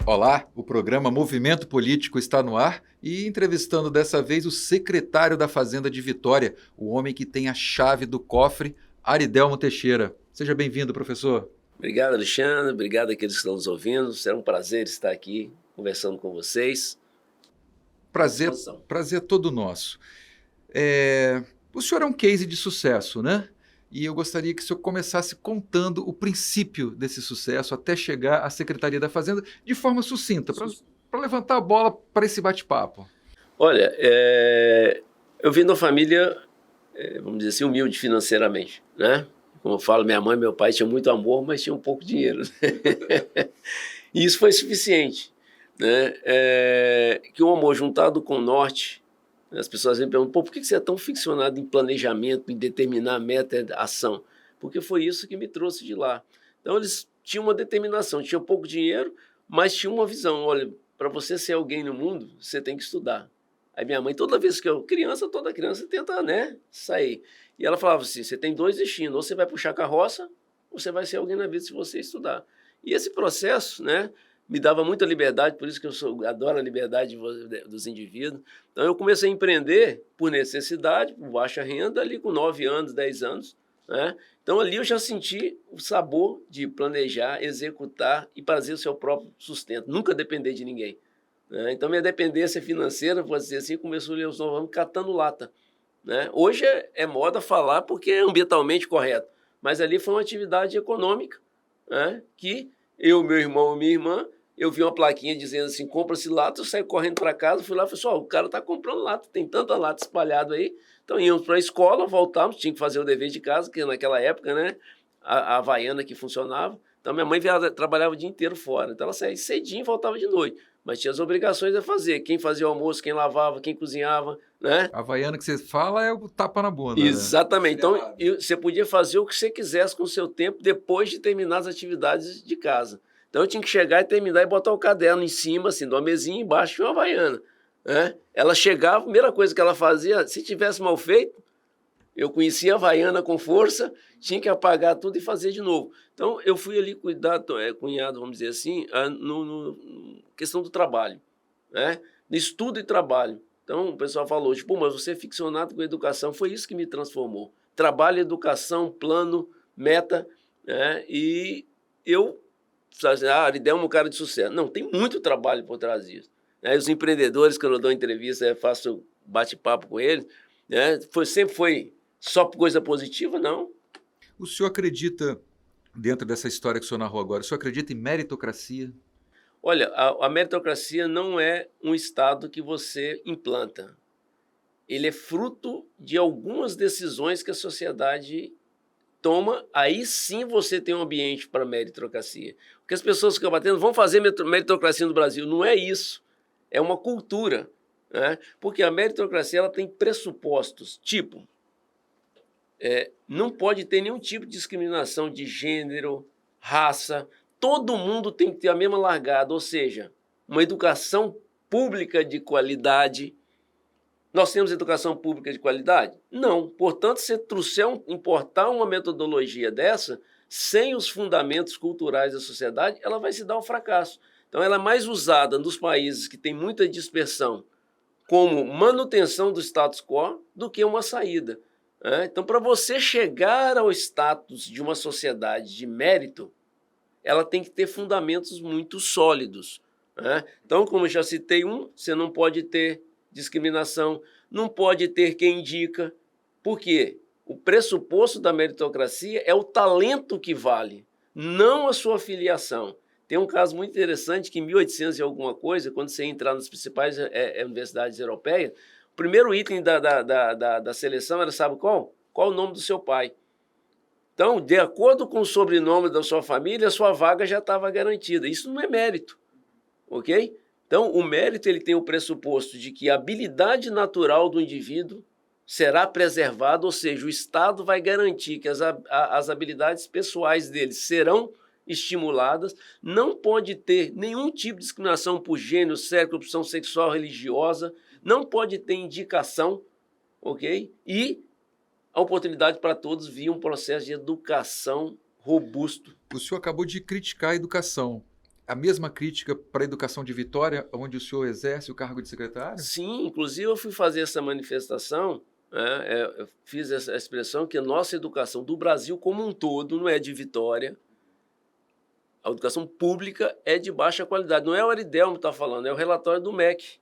Olá, o programa Movimento Político está no ar e entrevistando dessa vez o secretário da Fazenda de Vitória, o homem que tem a chave do cofre, Aridelmo Teixeira. Seja bem-vindo, professor. Obrigado, Alexandre. Obrigado àqueles que estão nos ouvindo. Será um prazer estar aqui conversando com vocês. Prazer todo nosso. O senhor é um case de sucesso, né? E eu gostaria que o senhor começasse contando o princípio desse sucesso até chegar à Secretaria da Fazenda de forma sucinta, para levantar a bola para esse bate-papo. Olha, eu vim de uma família, vamos dizer assim, humilde financeiramente, né? Como eu falo, minha mãe e meu pai tinham muito amor, mas tinham pouco dinheiro. E isso foi suficiente, né? Que o amor juntado com o norte, as pessoas me perguntam, por que você é tão ficcionado em planejamento, em determinar a meta e ação? Porque foi isso que me trouxe de lá. Então, eles tinham uma determinação, tinham pouco dinheiro, mas tinham uma visão. Olha, para você ser alguém no mundo, você tem que estudar. Aí minha mãe, toda vez que toda criança tenta, né, sair. E ela falava assim, você tem dois destinos, ou você vai puxar carroça, ou você vai ser alguém na vida se você estudar. E esse processo, né, me dava muita liberdade, por isso que adoro a liberdade dos indivíduos. Então, eu comecei a empreender por necessidade, por baixa renda, ali com 9 anos, 10 anos. Né? Então, ali eu já senti o sabor de planejar, executar e fazer o seu próprio sustento, nunca depender de ninguém. Né? Então, minha dependência financeira, pode dizer assim, começou ali aos 9 anos catando lata. Né? Hoje é moda falar porque é ambientalmente correto, mas ali foi uma atividade econômica, né? Que eu, meu irmão e minha irmã, eu vi uma plaquinha dizendo assim, compra-se lata, eu saí correndo para casa, fui lá e falei assim, o cara está comprando lata, tem tanta lata espalhada aí. Então íamos para a escola, voltávamos, tinha que fazer o dever de casa, que naquela época, né, a Havaiana que funcionava. Então minha mãe trabalhava o dia inteiro fora, então ela saía cedinho e voltava de noite. Mas tinha as obrigações a fazer, quem fazia o almoço, quem lavava, quem cozinhava, né? A Havaiana que você fala é o tapa na bunda, né? Exatamente. Então, você podia fazer o que você quisesse com o seu tempo depois de terminar as atividades de casa. Então, eu tinha que chegar e terminar e botar o caderno em cima, assim, de uma mesinha, embaixo de uma Havaiana. Né? Ela chegava, a primeira coisa que ela fazia, se tivesse mal feito, eu conhecia a Havaiana com força, tinha que apagar tudo e fazer de novo. Então, eu fui ali cunhado, vamos dizer assim, no questão do trabalho, né? No estudo e trabalho. Então, o pessoal falou, tipo, mas você é ficcionado com educação, foi isso que me transformou. Trabalho, educação, plano, meta, né? E eu, Aridelmo é um cara de sucesso. Não, tem muito trabalho por trás disso. Né? Os empreendedores, quando eu dou entrevista, eu faço bate-papo com eles, né? Sempre foi só coisa positiva, não. O senhor acredita, dentro dessa história que o senhor narrou agora, o senhor acredita em meritocracia? Olha, a meritocracia não é um estado que você implanta. Ele é fruto de algumas decisões que a sociedade toma, aí sim você tem um ambiente para meritocracia. Porque as pessoas ficam batendo, vão fazer meritocracia no Brasil. Não é isso. É uma cultura. Né? Porque a meritocracia ela tem pressupostos, tipo, não pode ter nenhum tipo de discriminação de gênero, raça, todo mundo tem que ter a mesma largada, ou seja, uma educação pública de qualidade. Nós temos educação pública de qualidade? Não. Portanto, se importar uma metodologia dessa, sem os fundamentos culturais da sociedade, ela vai se dar um fracasso. Então, ela é mais usada nos países que têm muita dispersão como manutenção do status quo do que uma saída. Então, para você chegar ao status de uma sociedade de mérito, ela tem que ter fundamentos muito sólidos. Então, como eu já citei você não pode ter discriminação, não pode ter quem indica. Por quê? O pressuposto da meritocracia é o talento que vale, não a sua filiação. Tem um caso muito interessante que em 1800 e alguma coisa, quando você entrar nas principais universidades europeias, o primeiro item da seleção era, sabe qual? Qual o nome do seu pai? Então, de acordo com o sobrenome da sua família, a sua vaga já estava garantida. Isso não é mérito, ok? Então, o mérito ele tem o pressuposto de que a habilidade natural do indivíduo será preservada, ou seja, o Estado vai garantir que as habilidades pessoais dele serão estimuladas, não pode ter nenhum tipo de discriminação por gênero, sexo, opção sexual, religiosa, não pode ter indicação, ok? E a oportunidade para todos via um processo de educação robusto. O senhor acabou de criticar a educação. a mesma crítica para a educação de Vitória, onde o senhor exerce o cargo de secretário? Sim, inclusive eu fui fazer essa manifestação, né, eu fiz essa expressão que a nossa educação do Brasil como um todo não é de Vitória. A educação pública é de baixa qualidade. Não é o Aridelmo que está falando, é o relatório do MEC.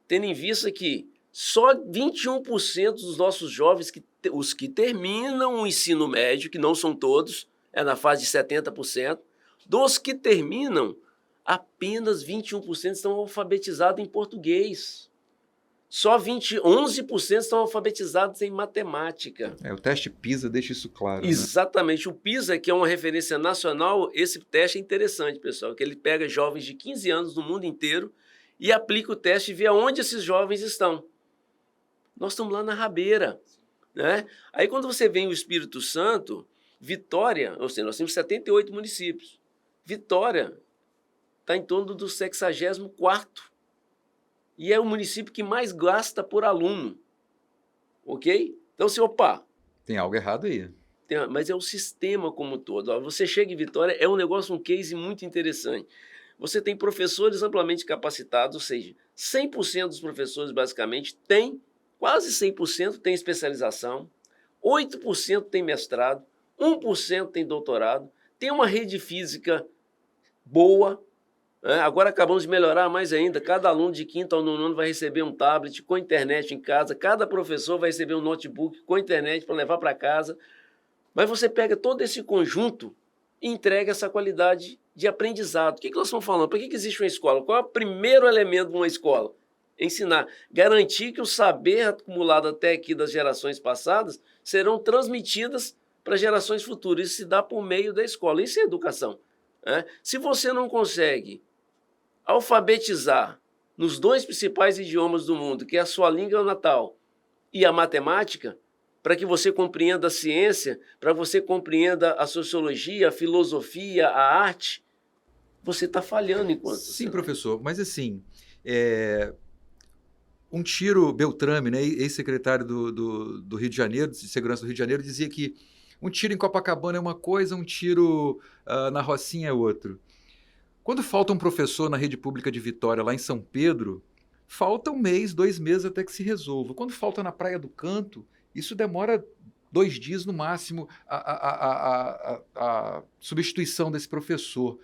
Tendo em vista que só 21% dos nossos jovens, os que terminam o ensino médio, que não são todos, é na fase de 70%, dos que terminam, apenas 21% estão alfabetizados em português. Só 11% estão alfabetizados em matemática. O teste PISA deixa isso claro. Exatamente. Né? O PISA, que é uma referência nacional, esse teste é interessante, pessoal, que ele pega jovens de 15 anos do mundo inteiro e aplica o teste e vê aonde esses jovens estão. Nós estamos lá na rabeira. Né? Aí quando você vem o Espírito Santo, Vitória, ou seja, nós temos 78 municípios. Vitória está em torno do 64º. E é o município que mais gasta por aluno. Ok? Então, assim, opa. Tem algo errado aí. Mas é o sistema como um todo. Você chega em Vitória, é um negócio, um case muito interessante. Você tem professores amplamente capacitados, ou seja, 100% dos professores, basicamente, quase 100% tem especialização, 8% tem mestrado, 1% tem doutorado, tem uma rede física boa. Agora acabamos de melhorar mais ainda. Cada aluno de 5º ao 9º ano vai receber um tablet com internet em casa. Cada professor vai receber um notebook com internet para levar para casa. Mas você pega todo esse conjunto e entrega essa qualidade de aprendizado. O que nós estamos falando? Por que existe uma escola? Qual é o primeiro elemento de uma escola? Ensinar. Garantir que o saber acumulado até aqui das gerações passadas serão transmitidas para gerações futuras. Isso se dá por meio da escola. Isso é educação. Se você não consegue alfabetizar nos 2 principais idiomas do mundo, que é a sua língua natal e a matemática, para que você compreenda a ciência, para que você compreenda a sociologia, a filosofia, a arte, você está falhando enquanto... Sim, professor, mas assim, um tiro, Beltrame, né, ex-secretário do Rio de Janeiro, de Segurança do Rio de Janeiro, dizia que um tiro em Copacabana é uma coisa, um tiro na Rocinha é outro. Quando falta um professor na rede pública de Vitória, lá em São Pedro, falta 1 mês, 2 meses até que se resolva. Quando falta na Praia do Canto, isso demora 2 dias no máximo a substituição desse professor.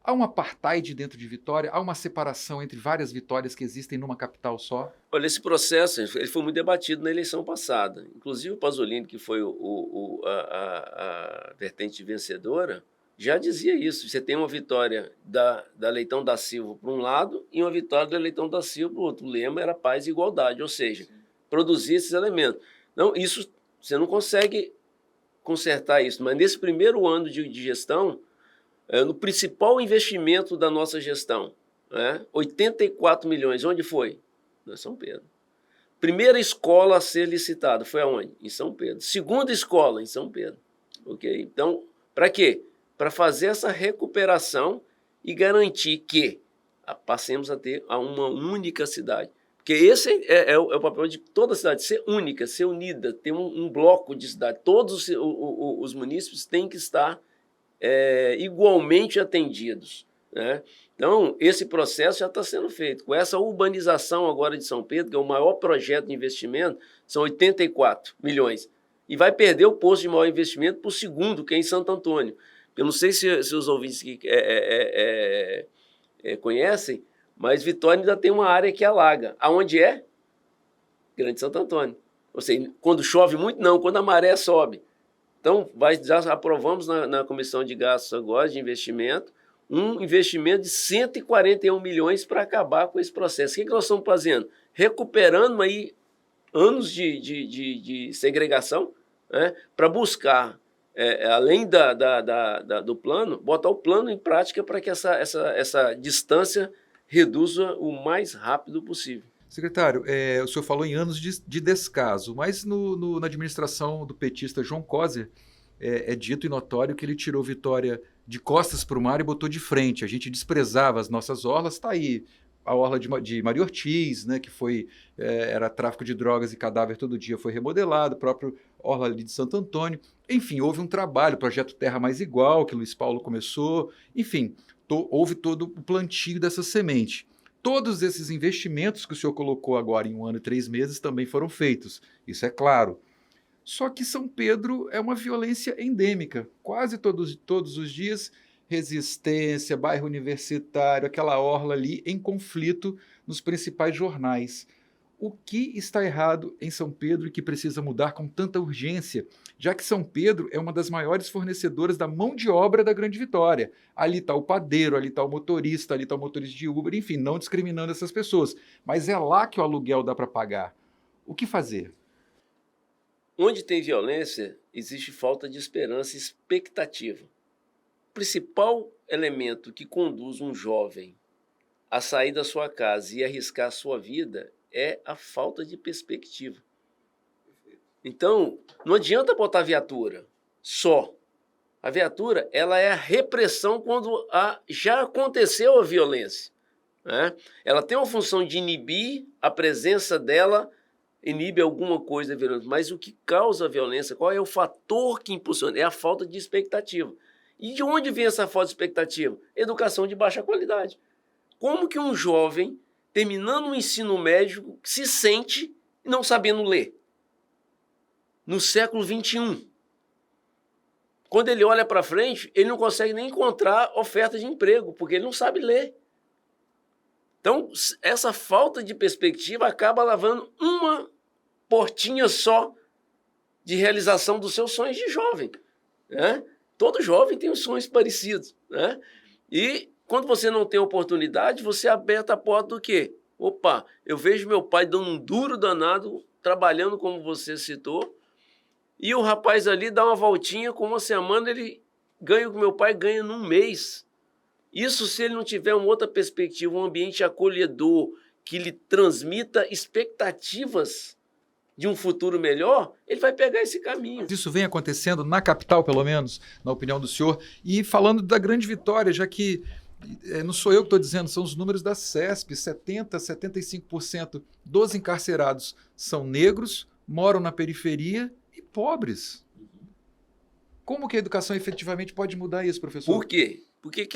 Há um apartheid dentro de Vitória? Há uma separação entre várias Vitórias que existem numa capital só? Olha, esse processo ele foi muito debatido na eleição passada. Inclusive o Pasolini, que foi a vertente vencedora, já dizia isso. Você tem uma vitória da Leitão da Silva para um lado e uma vitória da Leitão da Silva para o outro. O lema era paz e igualdade, ou seja, produzir esses elementos. Não, isso você não consegue consertar isso, mas nesse primeiro ano de gestão, no principal investimento da nossa gestão, 84 milhões, onde foi? Em São Pedro. Primeira escola a ser licitada, foi aonde? Em São Pedro. Segunda escola, em São Pedro. Okay? Então, para quê? Para fazer essa recuperação e garantir que passemos a ter uma única cidade. Porque esse é o papel de toda a cidade, ser única, ser unida, ter um bloco de cidade. Todos os munícipes têm que estar igualmente atendidos. Né? Então, esse processo já está sendo feito. Com essa urbanização agora de São Pedro, que é o maior projeto de investimento, são 84 milhões. E vai perder o posto de maior investimento para o segundo, que é em Santo Antônio. Eu não sei se os ouvintes conhecem, mas Vitória ainda tem uma área que alaga. Aonde é? Grande Santo Antônio. Ou seja, quando chove muito, não, quando a maré sobe. Então, já aprovamos na Comissão de Gastos agora, de investimento, um investimento de 141 milhões para acabar com esse processo. O que nós estamos fazendo? Recuperando aí anos de segregação, para buscar, além do plano, botar o plano em prática para que essa distância reduza o mais rápido possível. Secretário, o senhor falou em anos de descaso, mas na administração do petista João Coser, é dito e notório que ele tirou Vitória de costas para o mar e botou de frente. A gente desprezava as nossas orlas, está aí a orla de Maria Ortiz, né, que era tráfico de drogas e cadáver todo dia, foi remodelado, a própria orla ali de Santo Antônio. Enfim, houve um trabalho, o projeto Terra Mais Igual, que Luiz Paulo começou. Enfim, houve todo o plantio dessa semente. Todos esses investimentos que o senhor colocou agora em 1 ano e 3 meses também foram feitos, isso é claro. Só que São Pedro é uma violência endêmica. Quase todos os dias, Resistência, bairro Universitário, aquela orla ali em conflito nos principais jornais. O que está errado em São Pedro e que precisa mudar com tanta urgência, já que São Pedro é uma das maiores fornecedoras da mão de obra da Grande Vitória. Ali está o padeiro, ali está o motorista, ali está o motorista de Uber, enfim, não discriminando essas pessoas. Mas é lá que o aluguel dá para pagar. O que fazer? Onde tem violência, existe falta de esperança e expectativa. O principal elemento que conduz um jovem a sair da sua casa e arriscar a sua vida é a falta de perspectiva. Então, não adianta botar viatura só. A viatura, ela é a repressão quando já aconteceu a violência, né? Ela tem uma função de inibir a presença dela, inibe alguma coisa da violência, mas o que causa a violência, qual é o fator que impulsiona? É a falta de expectativa. E de onde vem essa falta de expectativa? Educação de baixa qualidade. Como que um jovem, terminando o ensino médio, se sente não sabendo ler? No século XXI. Quando ele olha para frente, ele não consegue nem encontrar oferta de emprego, porque ele não sabe ler. Então, essa falta de perspectiva acaba lavando uma portinha só de realização dos seus sonhos de jovem, né? Todo jovem tem uns sonhos parecidos, né? E quando você não tem oportunidade, você aberta a porta do quê? Opa, eu vejo meu pai dando um duro danado, trabalhando como você citou, e o rapaz ali dá uma voltinha, com uma semana ele ganha o que meu pai ganha num mês. Isso se ele não tiver uma outra perspectiva, um ambiente acolhedor, que lhe transmita expectativas de um futuro melhor, ele vai pegar esse caminho. Isso vem acontecendo na capital, pelo menos, na opinião do senhor. E falando da Grande Vitória, já que não sou eu que estou dizendo, são os números da CESP, 70%, 75% dos encarcerados são negros, moram na periferia e pobres. Como que a educação efetivamente pode mudar isso, professor? Por quê? Porque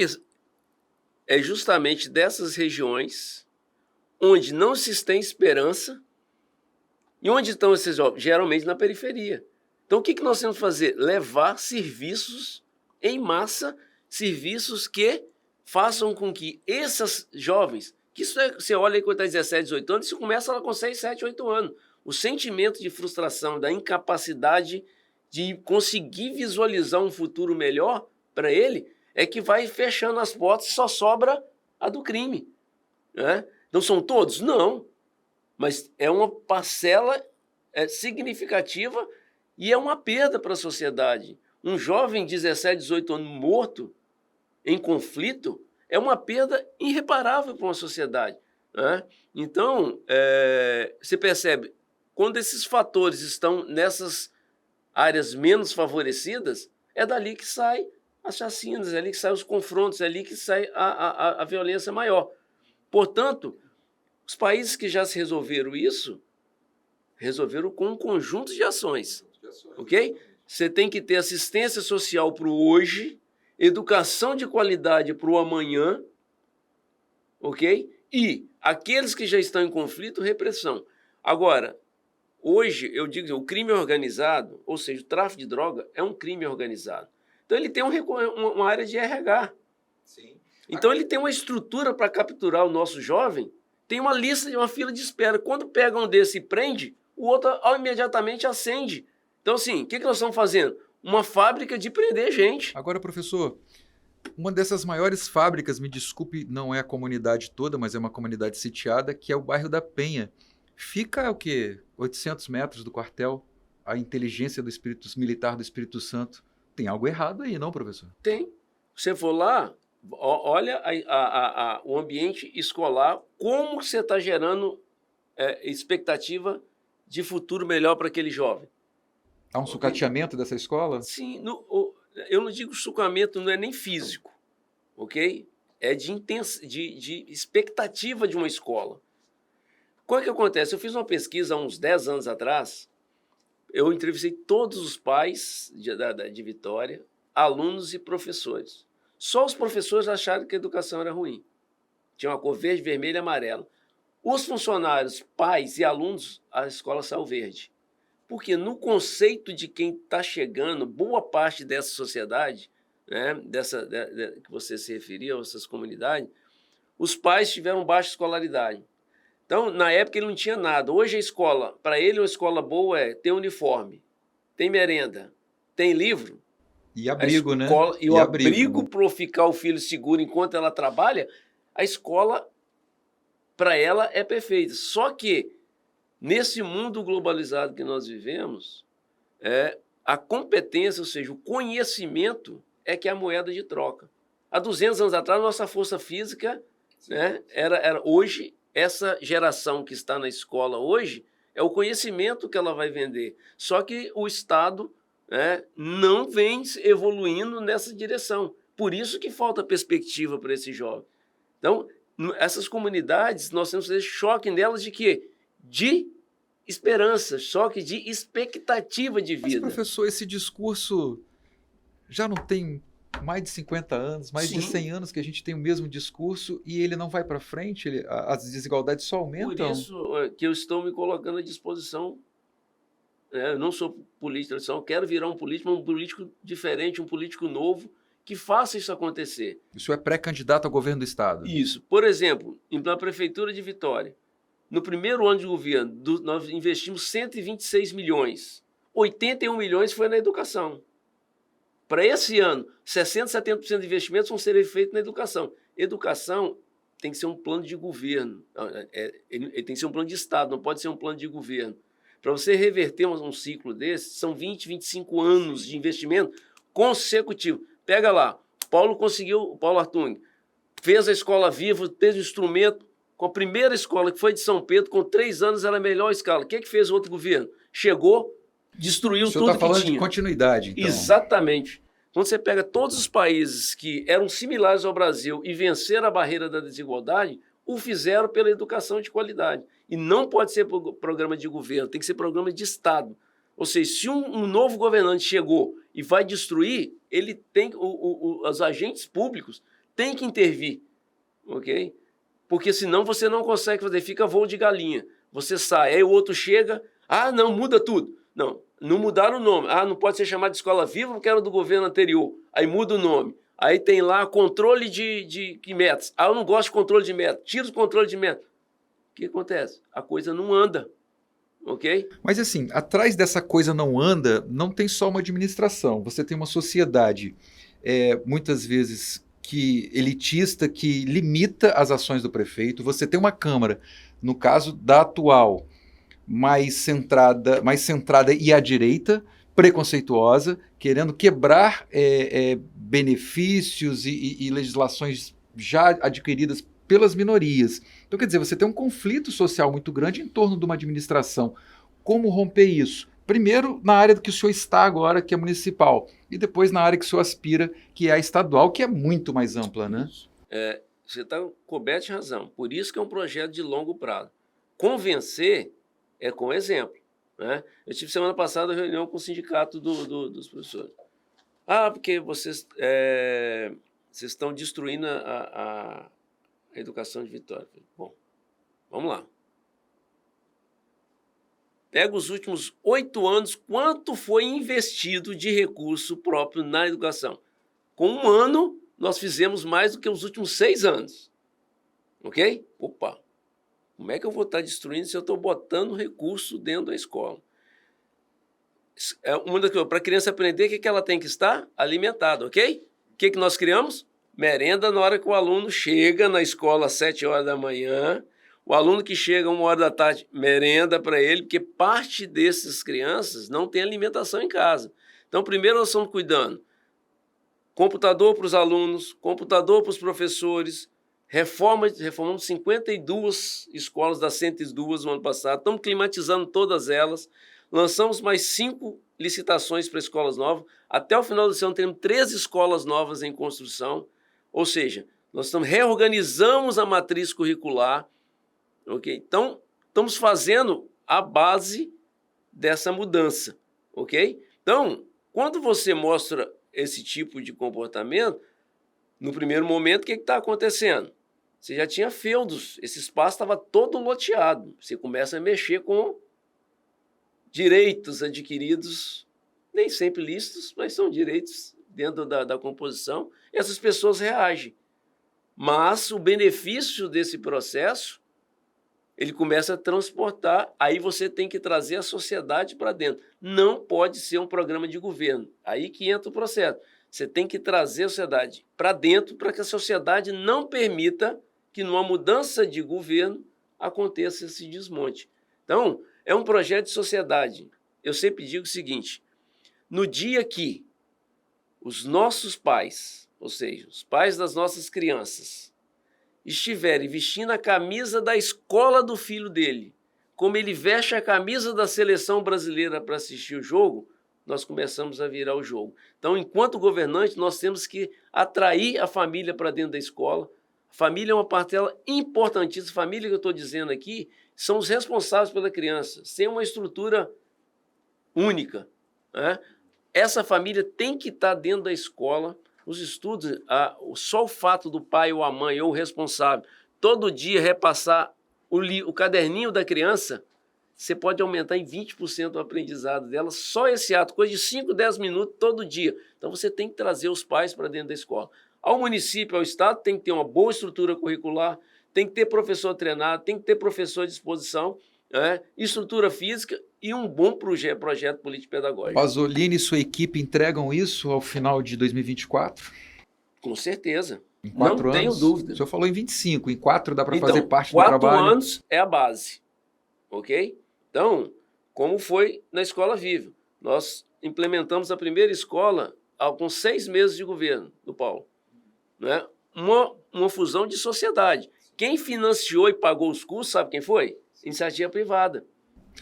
é justamente dessas regiões onde não se tem esperança. E onde estão esses jovens? Geralmente na periferia. Então, o que nós temos que fazer? Levar serviços em massa, serviços que façam com que esses jovens, que isso você olha aí quando está 17, 18 anos, isso começa lá com 6, 7, 8 anos. O sentimento de frustração, da incapacidade de conseguir visualizar um futuro melhor para ele, é que vai fechando as portas e só sobra a do crime, né? Não são todos? Não. Mas é uma parcela significativa e é uma perda para a sociedade. Um jovem de 17, 18 anos morto em conflito é uma perda irreparável para uma sociedade, né? Então, você percebe, quando esses fatores estão nessas áreas menos favorecidas, é dali que sai as chacinas, é ali que saem os confrontos, é ali que sai a violência maior. Portanto, os países que já se resolveram isso, resolveram com um conjunto de ações, ok? Você tem que ter assistência social para o hoje, educação de qualidade para o amanhã, ok? E aqueles que já estão em conflito, repressão. Agora, hoje, eu digo, o crime organizado, ou seja, o tráfico de droga, é um crime organizado. Então, ele tem uma área de RH. Sim. Então, ele tem uma estrutura para capturar o nosso jovem. Tem uma lista de uma fila de espera. Quando pega um desse e prende, o outro imediatamente acende. Então, assim, o que nós estamos fazendo? Uma fábrica de prender gente. Agora, professor, uma dessas maiores fábricas, me desculpe, não é a comunidade toda, mas é uma comunidade sitiada, que é o bairro da Penha. Fica, o quê? 800 metros do quartel, a inteligência do militar do Espírito Santo. Tem algo errado aí, não, professor? Tem. Você for lá, olha o ambiente escolar, como você está gerando expectativa de futuro melhor para aquele jovem. Há um sucateamento dessa escola? Sim, eu não digo sucamento, não é nem físico, ok? É de expectativa de uma escola. O que acontece? Eu fiz uma pesquisa há uns 10 anos atrás eu entrevistei todos os pais de Vitória, alunos e professores. Só os professores acharam que a educação era ruim. Tinha uma cor verde, vermelha e amarela. Os funcionários, pais e alunos, a escola saiu verde. Porque no conceito de quem está chegando, boa parte dessa sociedade, né, que você se referiu, essas comunidades, os pais tiveram baixa escolaridade. Então, na época, ele não tinha nada. Hoje, a escola, para ele, uma escola boa tem uniforme, tem merenda, tem livro. E abrigo, né? E o abrigo para ficar o filho seguro enquanto ela trabalha, a escola, para ela, é perfeita. Só que, nesse mundo globalizado que nós vivemos, a competência, ou seja, o conhecimento, é que é a moeda de troca. Há 200 anos atrás, nossa força física, né, era hoje, essa geração que está na escola hoje, é o conhecimento que ela vai vender. Só que o Estado, né, não vem evoluindo nessa direção. Por isso que falta perspectiva para esse jovem. Então, essas comunidades, nós temos que fazer choque nelas de quê? De esperança, choque de expectativa de vida. Mas, professor, esse discurso já não tem mais de 50 anos, mais de 100 anos que a gente tem o mesmo discurso e ele não vai para frente, as desigualdades só aumentam? Por isso que eu estou me colocando à disposição. Eu não sou político tradicional, quero virar um político diferente, um político novo, que faça isso acontecer. O senhor é pré-candidato ao governo do Estado? Isso. Por exemplo, na Prefeitura de Vitória, no primeiro ano de governo, nós investimos 126 milhões. 81 milhões foi na educação. Para esse ano, 60%, 70% de investimentos vão ser feitos na educação. Educação tem que ser um plano de governo. Ele tem que ser um plano de Estado, não pode ser um plano de governo. Para você reverter um ciclo desse, são 20, 25 anos de investimento consecutivo. Pega lá, Paulo Artung, fez a Escola Viva, fez o instrumento, com a primeira escola, que foi de São Pedro, com 3 anos era a melhor escala. O que fez o outro governo? Chegou, destruiu tudo que tinha. O senhor está falando de continuidade, então. Exatamente. Quando você pega todos os países que eram similares ao Brasil e venceram a barreira da desigualdade, o fizeram pela educação de qualidade. E não pode ser programa de governo, tem que ser programa de Estado. Ou seja, se um novo governante chegou e vai destruir, ele tem, os agentes públicos têm que intervir, ok? Porque senão você não consegue fazer, fica voo de galinha. Você sai, aí o outro chega, não, muda tudo. Não mudaram o nome. Não pode ser chamado de Escola Viva porque era do governo anterior. Aí muda o nome. Aí tem lá controle de metas. Eu não gosto de controle de metas. Tira o controle de metas. O que acontece? A coisa não anda. Ok? Mas assim, atrás dessa coisa não anda, não tem só uma administração. Você tem uma sociedade, muitas vezes, elitista, que limita as ações do prefeito. Você tem uma Câmara, no caso da atual, mais centrada e à direita, preconceituosa, querendo quebrar benefícios e legislações já adquiridas pelas minorias. Então, quer dizer, você tem um conflito social muito grande em torno de uma administração. Como romper isso? Primeiro, na área que o senhor está agora, que é municipal, e depois na área que o senhor aspira, que é a estadual, que é muito mais ampla, né? Você está coberto de razão. Por isso que é um projeto de longo prazo. Convencer é com exemplo, né? Eu tive semana passada uma reunião com o sindicato dos professores. Porque vocês estão destruindo a educação de Vitória. Bom, vamos lá. Pega os últimos 8 anos, quanto foi investido de recurso próprio na educação. Com 1 ano, nós fizemos mais do que os últimos 6 anos. Ok? Opa! Como é que eu vou estar destruindo se eu estou botando recurso dentro da escola? Para a criança aprender, o que ela tem que estar? Alimentada, ok? O que nós criamos? Merenda na hora que o aluno chega na escola às 7 horas da manhã. O aluno que chega 1 hora da tarde, merenda para ele, porque parte dessas crianças não tem alimentação em casa. Então, primeiro nós estamos cuidando. Computador para os alunos, computador para os professores. Reformamos 52 escolas das 102 no ano passado. Estamos climatizando todas elas. Lançamos mais 5 licitações para escolas novas. Até o final desse ano, temos 13 escolas novas em construção. Ou seja, nós reorganizamos a matriz curricular. Okay? Então, estamos fazendo a base dessa mudança. ok? Então, quando você mostra esse tipo de comportamento, no primeiro momento, o que está acontecendo? Você já tinha feudos, esse espaço estava todo loteado. Você começa a mexer com direitos adquiridos, nem sempre lícitos, mas são direitos dentro da composição, e essas pessoas reagem. Mas o benefício desse processo, ele começa a transportar, aí você tem que trazer a sociedade para dentro. Não pode ser um programa de governo, aí que entra o processo. Você tem que trazer a sociedade para dentro para que a sociedade não permita que numa mudança de governo aconteça esse desmonte. Então, é um projeto de sociedade. Eu sempre digo o seguinte, no dia que os nossos pais, ou seja, os pais das nossas crianças, estiverem vestindo a camisa da escola do filho dele, como ele veste a camisa da seleção brasileira para assistir o jogo, nós começamos a virar o jogo. Então, enquanto governante, nós temos que atrair a família para dentro da escola. A família é uma parcela importantíssima. A família que eu estou dizendo aqui são os responsáveis pela criança, sem uma estrutura única, né? Essa família tem que estar dentro da escola. Os estudos, só o fato do pai ou a mãe ou o responsável todo dia repassar o caderninho da criança, você pode aumentar em 20% o aprendizado dela, só esse ato, coisa de 5, 10 minutos todo dia. Então você tem que trazer os pais para dentro da escola. Ao município, ao estado, tem que ter uma boa estrutura curricular, tem que ter professor treinado, tem que ter professor à disposição, né? Estrutura física e um bom projeto político-pedagógico. Pasolini e sua equipe entregam isso ao final de 2024? Com certeza. Em 4 anos? Não tenho dúvida. O senhor falou em 25, em 4 dá para Então, fazer parte do trabalho? 4 anos é a base, ok? Então, como foi na Escola Viva? Nós implementamos a primeira escola com 6 meses de governo do Paulo, né? Uma fusão de sociedade. Quem financiou e pagou os custos, sabe quem foi? Iniciativa privada.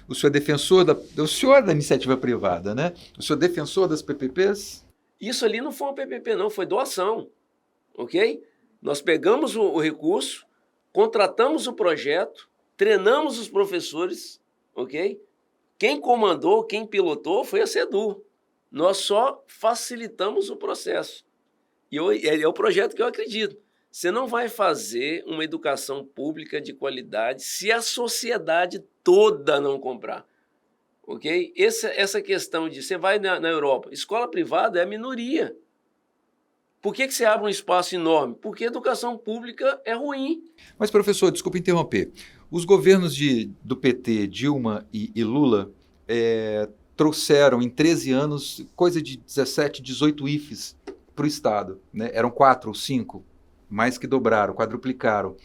O senhor é defensor o senhor é da iniciativa privada, né? O senhor é defensor das PPPs? Isso ali não foi uma PPP, não, foi doação, ok? Nós pegamos o recurso, contratamos o projeto, treinamos os professores, ok? Quem comandou, quem pilotou foi a SEDU. Nós só facilitamos o processo. E é o projeto que eu acredito. Você não vai fazer uma educação pública de qualidade se a sociedade toda não comprar. Ok? Essa questão de... Você vai na Europa, escola privada é a minoria. Por que você abre um espaço enorme? Porque a educação pública é ruim. Mas, professor, desculpe interromper. Os governos do PT, Dilma e Lula, trouxeram em 13 anos coisa de 17, 18 IFES para o Estado, né? Eram 4 ou 5, mais que dobraram, quadruplicaram.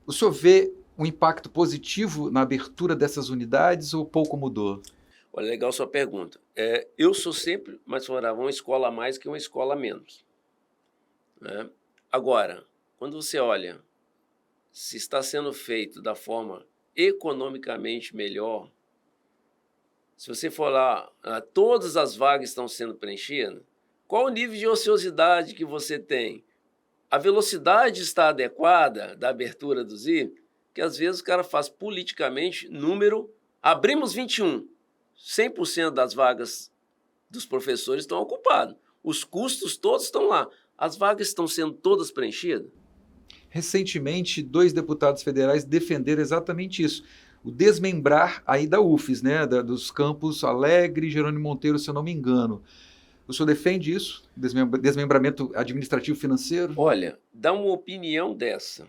O senhor vê um impacto positivo na abertura dessas unidades ou pouco mudou? Olha, legal sua pergunta. Eu sou sempre mais favorável a uma escola a mais que uma escola a menos, né? Agora, quando você olha se está sendo feito da forma economicamente melhor, se você for lá, todas as vagas estão sendo preenchidas, qual o nível de ociosidade que você tem? A velocidade está adequada da abertura dos IFES? Que às vezes o cara faz politicamente número, abrimos 21, 100% das vagas dos professores estão ocupadas, os custos todos estão lá, as vagas estão sendo todas preenchidas? Recentemente, 2 deputados federais defenderam exatamente isso, o desmembrar aí da UFES, né, dos campos Alegre e Jerônimo Monteiro, se eu não me engano. O senhor defende isso? Desmembramento administrativo financeiro? Olha, dá uma opinião dessa,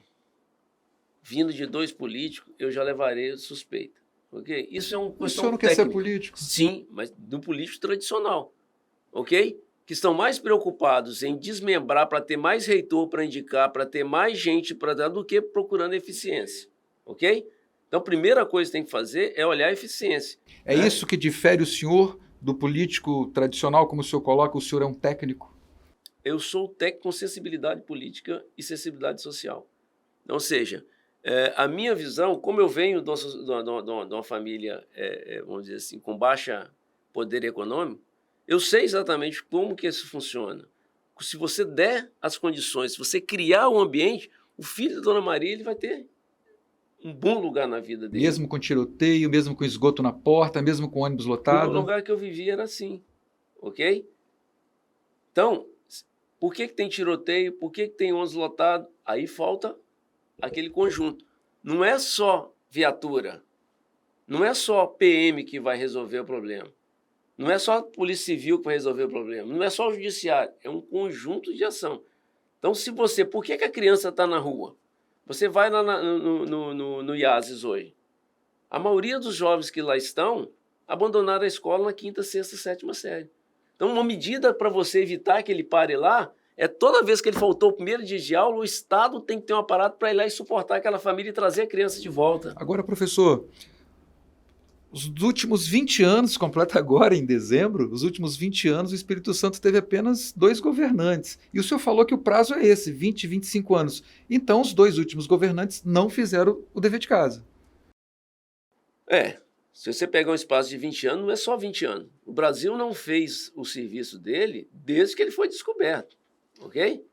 vindo de 2 políticos, eu já levarei suspeita. Ok? Isso é uma questão técnica. O senhor não quer ser político? Sim, mas do político tradicional. Ok? Que estão mais preocupados em desmembrar para ter mais reitor para indicar, para ter mais gente para dar, do que procurando eficiência. Ok? Então, a primeira coisa que tem que fazer é olhar a eficiência. É isso que difere o senhor do político tradicional, como o senhor coloca, o senhor é um técnico? Eu sou técnico com sensibilidade política e sensibilidade social. Ou seja, a minha visão, como eu venho de uma família, vamos dizer assim, com baixo poder econômico, eu sei exatamente como que isso funciona. Se você der as condições, se você criar o ambiente, o filho da Dona Maria ele vai ter um bom lugar na vida dele. Mesmo com tiroteio, mesmo com esgoto na porta, mesmo com ônibus lotado? O lugar que eu vivia era assim, ok? Então, por que tem tiroteio? Por que tem ônibus lotado? Aí falta aquele conjunto. Não é só viatura, não é só PM que vai resolver o problema, não é só a Polícia Civil que vai resolver o problema, não é só o Judiciário, é um conjunto de ação. Então, por que a criança está na rua? Você vai lá no IASES hoje. A maioria dos jovens que lá estão abandonaram a escola na 5ª, 6ª, 7ª série. Então, uma medida para você evitar que ele pare lá é toda vez que ele faltou o primeiro dia de aula, o Estado tem que ter um aparato para ir lá e suportar aquela família e trazer a criança de volta. Agora, professor, os últimos 20 anos, completa agora em dezembro, os últimos 20 anos o Espírito Santo teve apenas 2 governantes. E o senhor falou que o prazo é esse, 20, 25 anos. Então, os 2 últimos governantes não fizeram o dever de casa. Se você pegar um espaço de 20 anos, não é só 20 anos. O Brasil não fez o serviço dele desde que ele foi descoberto, ok?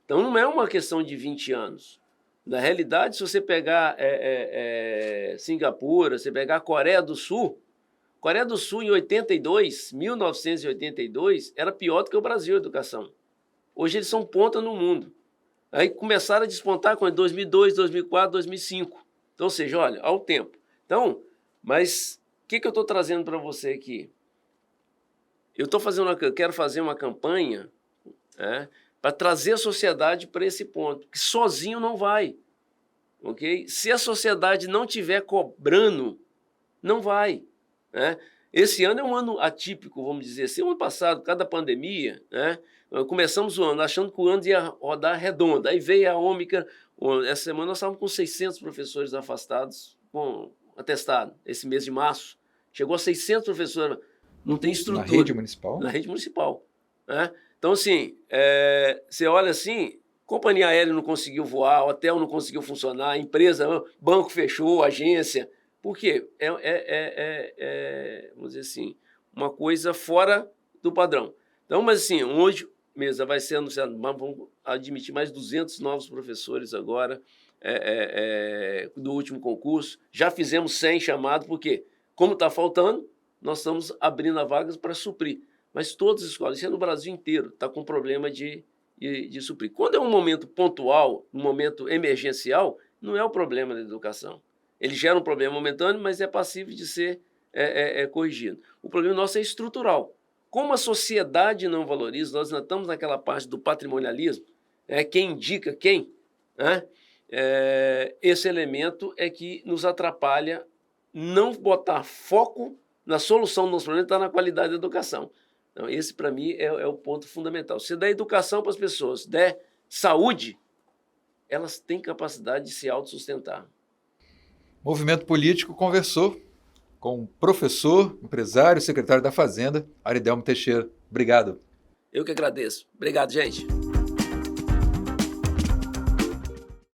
Então não é uma questão de 20 anos. Na realidade, se você pegar Singapura, você pegar Coreia do Sul em 1982, era pior do que o Brasil, a educação. Hoje eles são ponta no mundo. Aí começaram a despontar com 2002, 2004, 2005. Então, ou seja, olha, ao tempo. Então, mas o que eu estou trazendo para você aqui? Eu quero fazer uma campanha para trazer a sociedade para esse ponto, que sozinho não vai, ok? Se a sociedade não estiver cobrando, não vai. Esse ano é um ano atípico, vamos dizer assim. O ano passado, cada pandemia, começamos o ano achando que o ano ia rodar redondo. Aí veio a Ômicron. Essa semana nós estávamos com 600 professores afastados com atestado. Esse mês de março chegou a 600 professores. Não tem estrutura. Na rede municipal? Na rede municipal. Então, assim, você olha assim, companhia aérea não conseguiu voar, hotel não conseguiu funcionar, empresa, banco fechou, agência. Por quê? Vamos dizer assim, uma coisa fora do padrão. Então, mas assim, hoje mesmo vai ser anunciado, vamos admitir mais 200 novos professores agora do último concurso. Já fizemos 100 chamados, porque como está faltando, nós estamos abrindo as vagas para suprir. Mas todas as escolas, isso é no Brasil inteiro, está com problema de suprir. Quando é um momento pontual, um momento emergencial, não é o problema da educação. Ele gera um problema momentâneo, mas é passível de ser corrigido. O problema nosso é estrutural. Como a sociedade não valoriza, nós ainda estamos naquela parte do patrimonialismo, quem indica quem, esse elemento é que nos atrapalha não botar foco na solução dos nossos problemas, está na qualidade da educação. Então, esse, para mim, é o ponto fundamental. Se der educação para as pessoas, der saúde, elas têm capacidade de se autossustentar. O movimento político conversou com o professor, empresário, secretário da Fazenda, Aridelmo Teixeira. Obrigado. Eu que agradeço. Obrigado, gente.